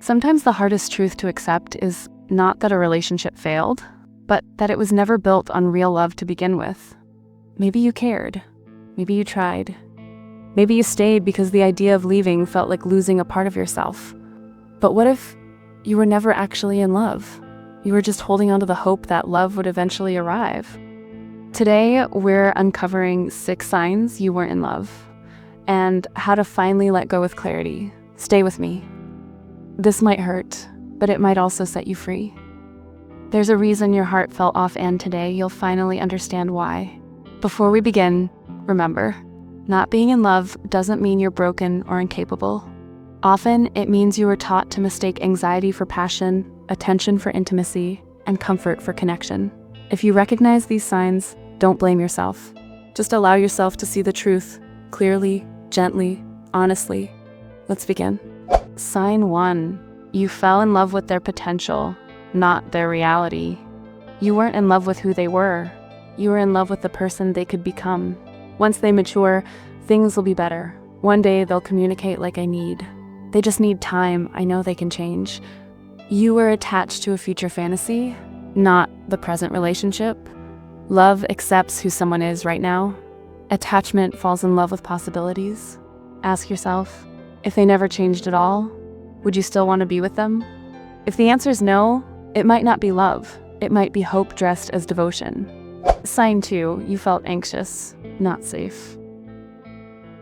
Sometimes the hardest truth to accept is not that a relationship failed, but that it was never built on real love to begin with. Maybe you cared. Maybe you tried. Maybe you stayed because the idea of leaving felt like losing a part of yourself. But what if you were never actually in love? You were just holding on to the hope that love would eventually arrive. Today, we're uncovering 6 signs you weren't in love and how to finally let go with clarity. Stay with me. This might hurt, but it might also set you free. There's a reason your heart felt off, and today you'll finally understand why. Before we begin, remember, not being in love doesn't mean you're broken or incapable. Often, it means you were taught to mistake anxiety for passion, attention for intimacy, and comfort for connection. If you recognize these signs, don't blame yourself. Just allow yourself to see the truth clearly, gently, honestly. Let's begin. Sign 1. You fell in love with their potential, not their reality. You weren't in love with who they were. You were in love with the person they could become. Once they mature, things will be better. One day they'll communicate like I need. They just need time. I know they can change. You were attached to a future fantasy, not the present relationship. Love accepts who someone is right now. Attachment falls in love with possibilities. Ask yourself, if they never changed at all, would you still want to be with them? If the answer is no, it might not be love. It might be hope dressed as devotion. Sign 2, you felt anxious, not safe.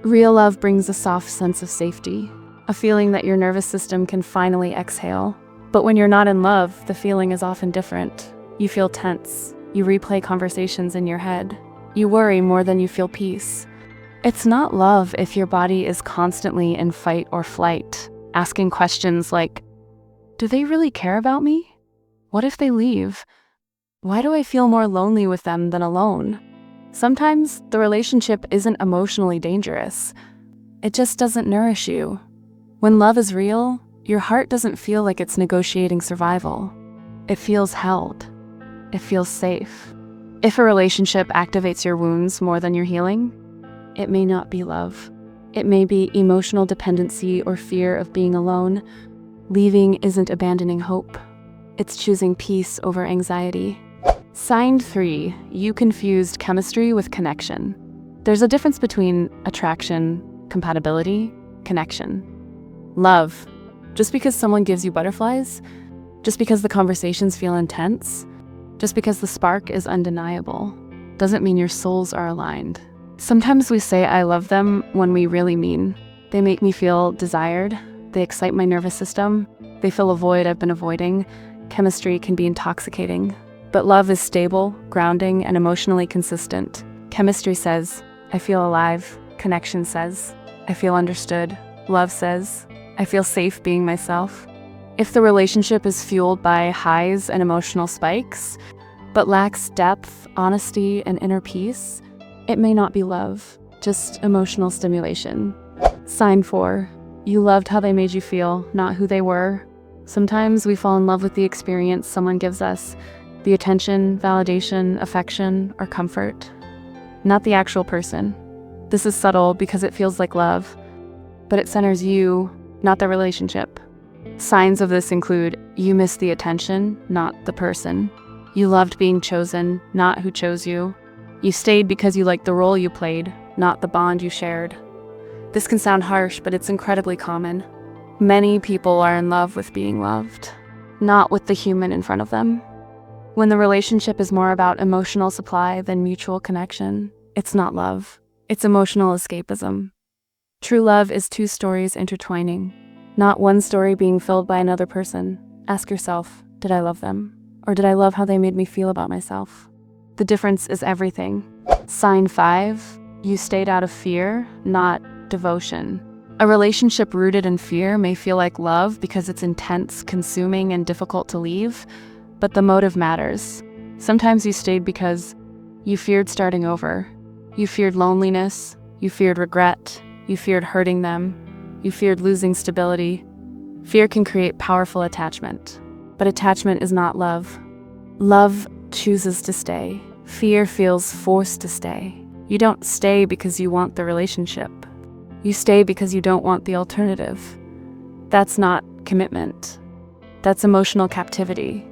Real love brings a soft sense of safety, a feeling that your nervous system can finally exhale. But when you're not in love, the feeling is often different. You feel tense. You replay conversations in your head. You worry more than you feel peace. It's not love if your body is constantly in fight or flight, asking questions like, do they really care about me? What if they leave? Why do I feel more lonely with them than alone? Sometimes the relationship isn't emotionally dangerous. It just doesn't nourish you. When love is real, your heart doesn't feel like it's negotiating survival. It feels held. It feels safe. If a relationship activates your wounds more than your healing, it may not be love. It may be emotional dependency or fear of being alone. Leaving isn't abandoning hope. It's choosing peace over anxiety. Sign 3, you confused chemistry with connection. There's a difference between attraction, compatibility, connection. Love. Just because someone gives you butterflies, just because the conversations feel intense, just because the spark is undeniable, doesn't mean your souls are aligned. Sometimes we say I love them when we really mean, they make me feel desired, they excite my nervous system, they fill a void I've been avoiding. Chemistry can be intoxicating, but love is stable, grounding, and emotionally consistent. Chemistry says, I feel alive. Connection says, I feel understood. Love says, I feel safe being myself. If the relationship is fueled by highs and emotional spikes, but lacks depth, honesty, and inner peace, it may not be love, just emotional stimulation. Sign 4, you loved how they made you feel, not who they were. Sometimes we fall in love with the experience someone gives us, the attention, validation, affection, or comfort, not the actual person. This is subtle because it feels like love, but it centers you, not the relationship. Signs of this include you missed the attention, not the person. You loved being chosen, not who chose you. You stayed because you liked the role you played, not the bond you shared. This can sound harsh, but it's incredibly common. Many people are in love with being loved, not with the human in front of them. When the relationship is more about emotional supply than mutual connection, it's not love. It's emotional escapism. True love is 2 stories intertwining, not one story being filled by another person. Ask yourself, did I love them? Or did I love how they made me feel about myself? The difference is everything. Sign 5, you stayed out of fear, not devotion. A relationship rooted in fear may feel like love because it's intense, consuming, and difficult to leave, but the motive matters. Sometimes you stayed because you feared starting over. You feared loneliness. You feared regret. You feared hurting them. You feared losing stability. Fear can create powerful attachment, but attachment is not love. Love chooses to stay. Fear feels forced to stay. You don't stay because you want the relationship. You stay because you don't want the alternative. That's not commitment. That's emotional captivity.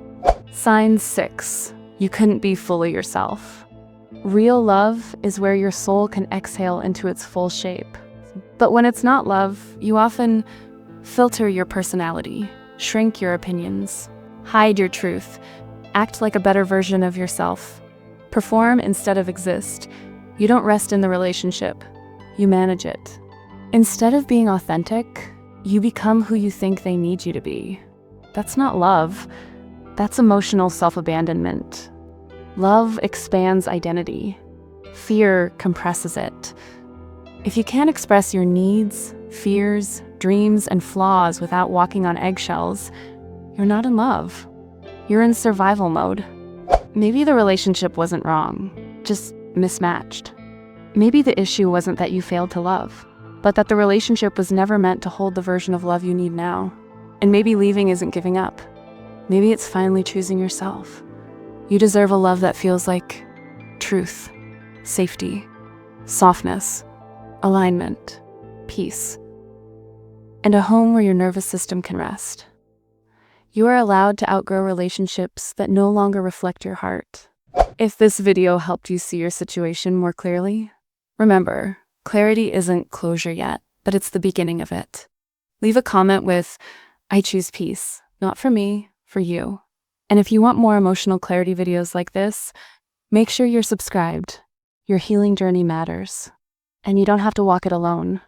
Sign 6. You couldn't be fully yourself. Real love is where your soul can exhale into its full shape. But when it's not love, you often filter your personality, shrink your opinions, hide your truth, act like a better version of yourself, perform instead of exist. You don't rest in the relationship, you manage it. Instead of being authentic, you become who you think they need you to be. That's not love. That's emotional self-abandonment. Love expands identity. Fear compresses it. If you can't express your needs, fears, dreams, and flaws without walking on eggshells, you're not in love. You're in survival mode. Maybe the relationship wasn't wrong, just mismatched. Maybe the issue wasn't that you failed to love, but that the relationship was never meant to hold the version of love you need now. And maybe leaving isn't giving up. Maybe it's finally choosing yourself. You deserve a love that feels like truth, safety, softness, alignment, peace, and a home where your nervous system can rest. You are allowed to outgrow relationships that no longer reflect your heart. If this video helped you see your situation more clearly, remember, clarity isn't closure yet, but it's the beginning of it. Leave a comment with, "I choose peace, not for me, for you." And if you want more emotional clarity videos like this, make sure you're subscribed. Your healing journey matters, and you don't have to walk it alone.